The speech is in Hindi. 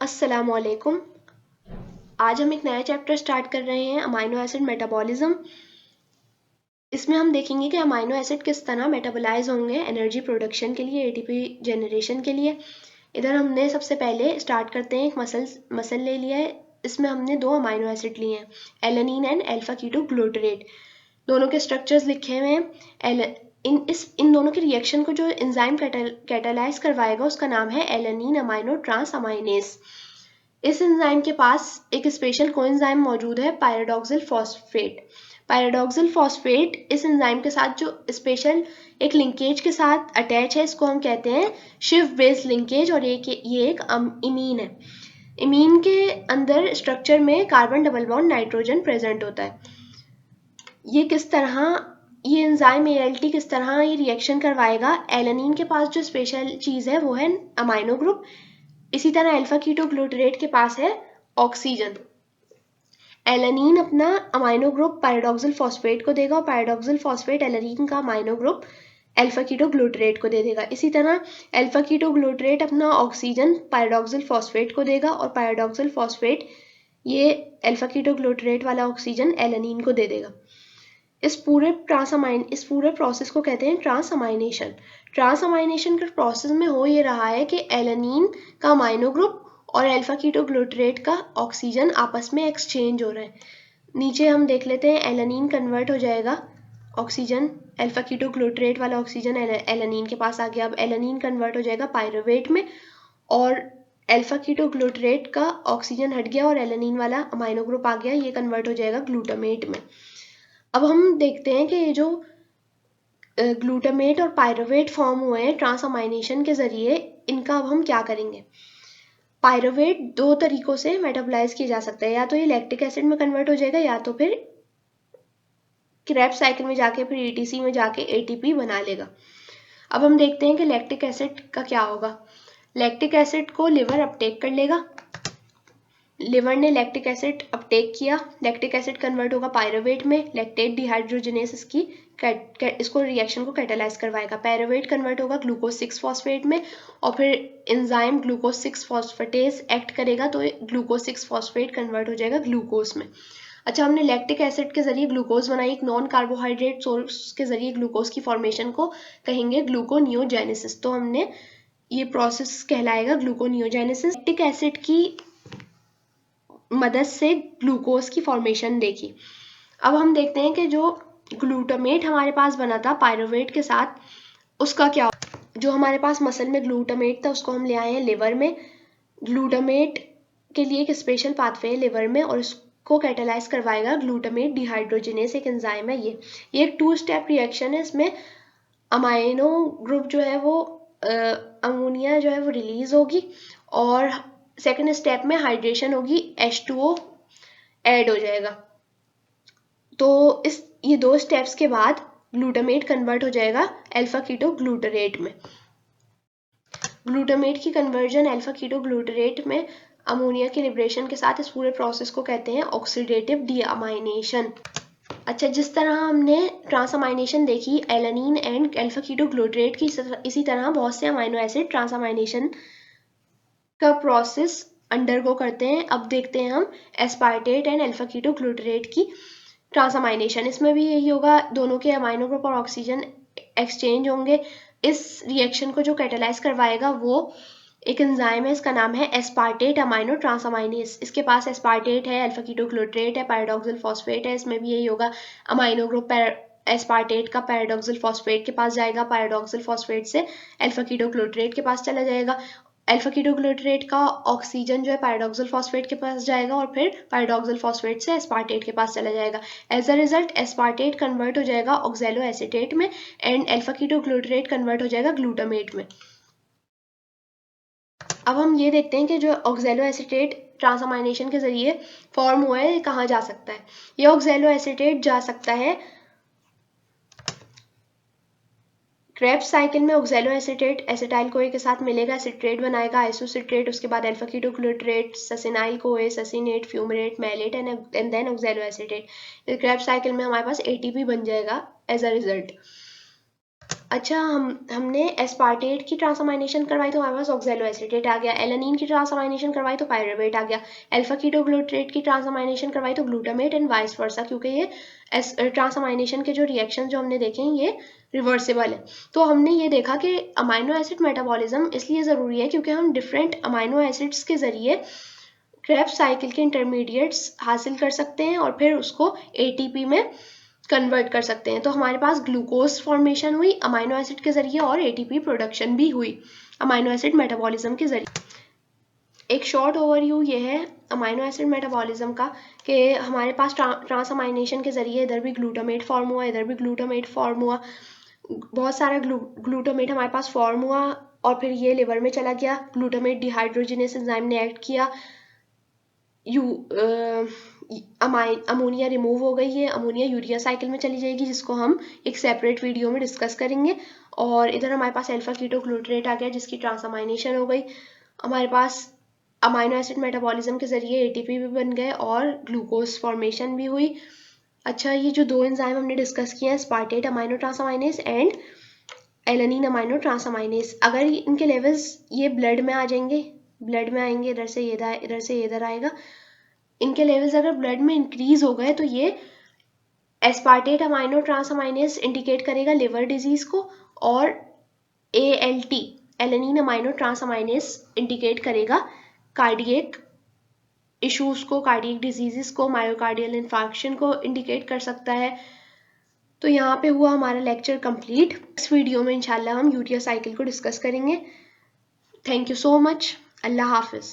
अस्सलामुअलैकुम। आज हम एक नया चैप्टर स्टार्ट कर रहे हैं, अमाइनो एसिड मेटाबॉलिज्म। इसमें हम देखेंगे कि अमाइनो एसिड किस तरह मेटाबोलाइज होंगे एनर्जी प्रोडक्शन के लिए, एटीपी जनरेशन के लिए। इधर हमने सबसे पहले स्टार्ट करते हैं, एक मसल ले लिया है। इसमें हमने दो अमाइनो एसिड लिए हैं, alanine and alpha keto glutarate. दोनों के स्ट्रक्चर्स लिखे हुए हैं। इन दोनों के रिएक्शन को जो एंजाइम कैटालाइज करवाएगा उसका नाम है एलेनिन अमाइनो ट्रांस अमाइनेज। इस एंजाइम के पास एक स्पेशल कोएंजाइम मौजूद है, पायराडॉक्सिल फॉस्फेट। पायराडॉक्सिल फॉस्फेट इस एंजाइम के साथ जो स्पेशल एक लिंकेज के साथ अटैच है, इसको हम कहते हैं शिफ्ट बेस्ड लिंकेज, और ये एक इमीन है। इमीन के अंदर स्ट्रक्चर में carbon double bond nitrogen present होता है। ये किस तरह ये एंजाइम ALT किस तरह ये रिएक्शन करवाएगा, एलेनिन के पास जो स्पेशल चीज़ है वो है अमाइनो ग्रुप। इसी तरह अल्फा कीटो ग्लूटरेट के पास है ऑक्सीजन। एलेनिन अपना अमाइनो ग्रुप पायराडॉक्सिल फॉस्फेट को देगा और पायराडॉक्सिल फॉस्फेट एलेनिन का amino group alpha keto glutarate को दे देगा। इसी तरह अल्फा कीटो ग्लूटरेट अपना ऑक्सीजन पायराडॉक्सिल फॉस्फेट को देगा और पायराडॉक्सिल फॉस्फेट ये अल्फा कीटो ग्लूटरेट वाला ऑक्सीजन एलेनिन को दे देगा। इस पूरे प्रोसेस को कहते हैं ट्रांसअमाइनेशन। ट्रांसअमाइनेशन के प्रोसेस में हो ये रहा है कि एलेनिन का अमाइनो ग्रुप और अल्फा कीटो ग्लूटरेट का ऑक्सीजन आपस में एक्सचेंज हो रहा है। नीचे हम देख लेते हैं, एलेनिन कन्वर्ट हो जाएगा ऑक्सीजन, अल्फा कीटो ग्लूटरेट वाला ऑक्सीजन एलेनिन के पास आ गया। अब एलेनिन कन्वर्ट हो जाएगा पायरुवेट में और अल्फा कीटो ग्लूटरेट का ऑक्सीजन हट गया और एलेनिन वाला अमाइनो ग्रुप आ गया, ये कन्वर्ट हो जाएगा ग्लूटामेट में। अब हम देखते हैं कि ये जो ग्लूटामेट और पायरुवेट फॉर्म हुए हैं ट्रांसअमाइनेशन के जरिए, इनका अब हम क्या करेंगे। पायरुवेट दो तरीकों से मेटाबोलाइज किया जा सकता है, या तो ये लैक्टिक एसिड में कन्वर्ट हो जाएगा या तो फिर क्रेब्स साइकिल में जाके फिर ETC में जाके ATP बना लेगा। अब हम देखते हैं कि लैक्टिक एसिड का क्या होगा। लैक्टिक एसिड को लिवर अपटेक कर लेगा। लिवर ने लैक्टिक एसिड अपटेक किया, लैक्टिक एसिड कन्वर्ट होगा पायरुवेट में, लैक्टेट डिहाइड्रोजनेस इसको रिएक्शन को कैटालाइज करवाएगा। पायरुवेट कन्वर्ट होगा ग्लूकोज 6 फॉस्फेट में और फिर एंजाइम ग्लूकोज 6 फॉस्फेटेज एक्ट करेगा तो ग्लूकोज 6 फॉस्फेट कन्वर्ट हो जाएगा ग्लूकोज में। अच्छा, हमने लैक्टिक एसिड के जरिए ग्लूकोज बनाई, एक नॉन कार्बोहाइड्रेट सोर्स के जरिए ग्लूकोज की फॉर्मेशन को कहेंगे ग्लूकोनियोजेनेसिस। तो हमने ये प्रोसेस कहलाएगा ग्लूकोनियोजेनेसिस। लैक्टिक एसिड की मदद से ग्लूकोज की फॉर्मेशन देखी। अब हम देखते हैं कि जो ग्लूटामेट हमारे पास बना था पायरुवेट के साथ, उसका क्या, जो हमारे पास मसल में ग्लूटामेट था उसको हम ले आए हैं लिवर में। ग्लूटामेट के लिए एक स्पेशल पाथवे है लिवर में और इसको कैटालाइज करवाएगा ग्लूटामेट डिहाइड्रोजनेस, एक एंजाइम है। ये एक 2 स्टेप रिएक्शन है। इसमें अमाइनो ग्रुप जो है वो अमोनिया जो है वो रिलीज होगी और सेकेंड स्टेप में हाइड्रेशन होगी, H2O ऐड हो जाएगा। तो ये 2 स्टेप्स के बाद ग्लूटामेट कन्वर्ट हो जाएगा अल्फा कीटो ग्लूटरेट में। ग्लूटामेट की कन्वर्जन अल्फा कीटो ग्लूटरेट में अमोनिया के लिबरेशन के साथ इस पूरे प्रोसेस को कहते हैं ऑक्सीडेटिव डीअमाइनेशन। अच्छा, जिस तरह हमने ट्रांसअमाइनेशन देखी alanine and alpha keto glutarate की, इसी तरह बहुत से अमाइनो एसिड ट्रांसअमाइनेशन का प्रोसेस अंडरगो करते हैं। अब देखते हैं हम aspartate and alpha keto glutarate की ट्रांसअमाइनेशन। इसमें भी यही होगा, दोनों के अमाइनो ग्रुप और ऑक्सीजन एक्सचेंज होंगे। इस रिएक्शन को जो कैटालाइज करवाएगा वो एक एंजाइम है, इसका नाम है एस्पार्टेट अमाइनो ट्रांसअमाइनेस। इसके पास एस्पार्टेट है, अल्फा कीटो ग्लूटरेट है, पायराडॉक्सिल फॉस्फेट है। इसमें भी यही होगा, अमाइनो ग्रुप एस्पार्टेट का पायराडॉक्सिल फॉस्फेट के पास जाएगा, पायराडॉक्सिल फॉस्फेट से अल्फा कीटो ग्लूटरेट के पास चला जाएगा। अल्फा कीटो ग्लूटरेट का ऑक्सीजन जो है पायराडॉक्सिल फॉस्फेट के पास जाएगा और फिर पायराडॉक्सिल फॉस्फेट से एस्पार्टेट के पास चला जाएगा। As a result aspartate convert हो जाएगा ऑक्सैलो एसीटेट में and alpha keto glutarate convert हो जाएगा ग्लूटामेट में। अब हम ये देखते हैं कि जो ऑक्सैलो एसीटेट ट्रांसअमाइनेशन के जरिए फॉर्म हुआ है, कहाँ जा सकता है। ये ऑक्सैलो एसीटेट जा सकता है क्रेब्स साइकिल में। ऑक्सैलो एसीटेट एसिटाइल कोए के साथ मिलेगा, एसिट्रेट बनाएगा, आइसोसिट्रेट, उसके बाद alpha keto glutarate, succinyl CoA, succinate, fumarate, malate and then oxalo acetate. Krebs cycle में हमारे पास ATP बन जाएगा एज अ रिजल्ट। अच्छा, हमने एस्पार्टेट की ट्रांसअमाइनेशन करवाई तो हमारे पास ऑक्सैलोएसिटेट आ गया, एलानिन की ट्रांसअमाइनेशन करवाई तो पायरुवेट आ गया, अल्फा कीटोग्लूटरेट की ट्रांसअमाइनेशन करवाई तो ग्लूटामेट एंड वाइस वर्सा, क्योंकि ये ट्रांसअमाइनेशन के जो रिएक्शन जो हमने देखे हैं ये रिवर्सिबल है। तो हमने ये देखा कि अमाइनो एसिड मेटाबॉलिज्म इसलिए ज़रूरी है क्योंकि हम डिफरेंट अमाइनो एसिड्स के ज़रिए क्रेब्स साइकिल के इंटरमीडिएट्स हासिल कर सकते हैं और फिर उसको एटीपी में कन्वर्ट कर सकते हैं। तो हमारे पास ग्लूकोज फॉर्मेशन हुई अमाइनो एसिड के जरिए और एटीपी प्रोडक्शन भी हुई अमाइनो एसिड मेटाबॉलिज्म के जरिए। एक शॉर्ट ओवरव्यू ये है अमाइनो एसिड मेटाबॉलिज्म का कि हमारे पास ट्रांसअमाइनेशन के जरिए इधर भी ग्लूटामेट फॉर्म हुआ, इधर भी ग्लूटामेट फॉर्म हुआ, बहुत सारा ग्लूटामेट हमारे पास फॉर्म हुआ और फिर ये लिवर में चला गया, ग्लूटामेट डिहाइड्रोजिनेस एंजाइम ने एक्ट किया, अमोनिया रिमूव हो गई है, अमोनिया यूरिया साइकिल में चली जाएगी जिसको हम एक सेपरेट वीडियो में डिस्कस करेंगे। और इधर हमारे पास अल्फा कीटोग्लूटरेट आ गया जिसकी ट्रांसअमाइनेशन हो गई, हमारे पास अमाइनो एसिड मेटाबॉलिज्म के जरिए एटीपी भी बन गए और ग्लूकोज फॉर्मेशन भी हुई। अच्छा, ये जो दो एंजाइम हमने डिस्कस किए हैं स्पार्टेट अमाइनो ट्रांसअमाइनेस एंड एलानिन अमाइनो ट्रांसअमाइनेस, अगर इनके लेवल्स ये ब्लड में आ जाएंगे, ब्लड में आएंगे, इधर से ये इधर आएगा, इनके लेवल्स अगर ब्लड में इंक्रीज हो गए तो ये एस्पार्टेट अमाइनो ट्रांसअमाइनेस इंडिकेट करेगा लिवर डिजीज को और ALT एलानिन अमाइनो ट्रांसअमाइनेस इंडिकेट करेगा कार्डियक इश्यूज को, कार्डियक डिजीजेस को, मायोकार्डियल इन्फार्क्शन को इंडिकेट कर सकता है। तो यहाँ पे हुआ हमारा लेक्चर कंप्लीट। इस वीडियो में इंशाल्लाह हम यूरिया साइकिल को डिस्कस करेंगे। Thank you so much. अल्लाह हाफिज़।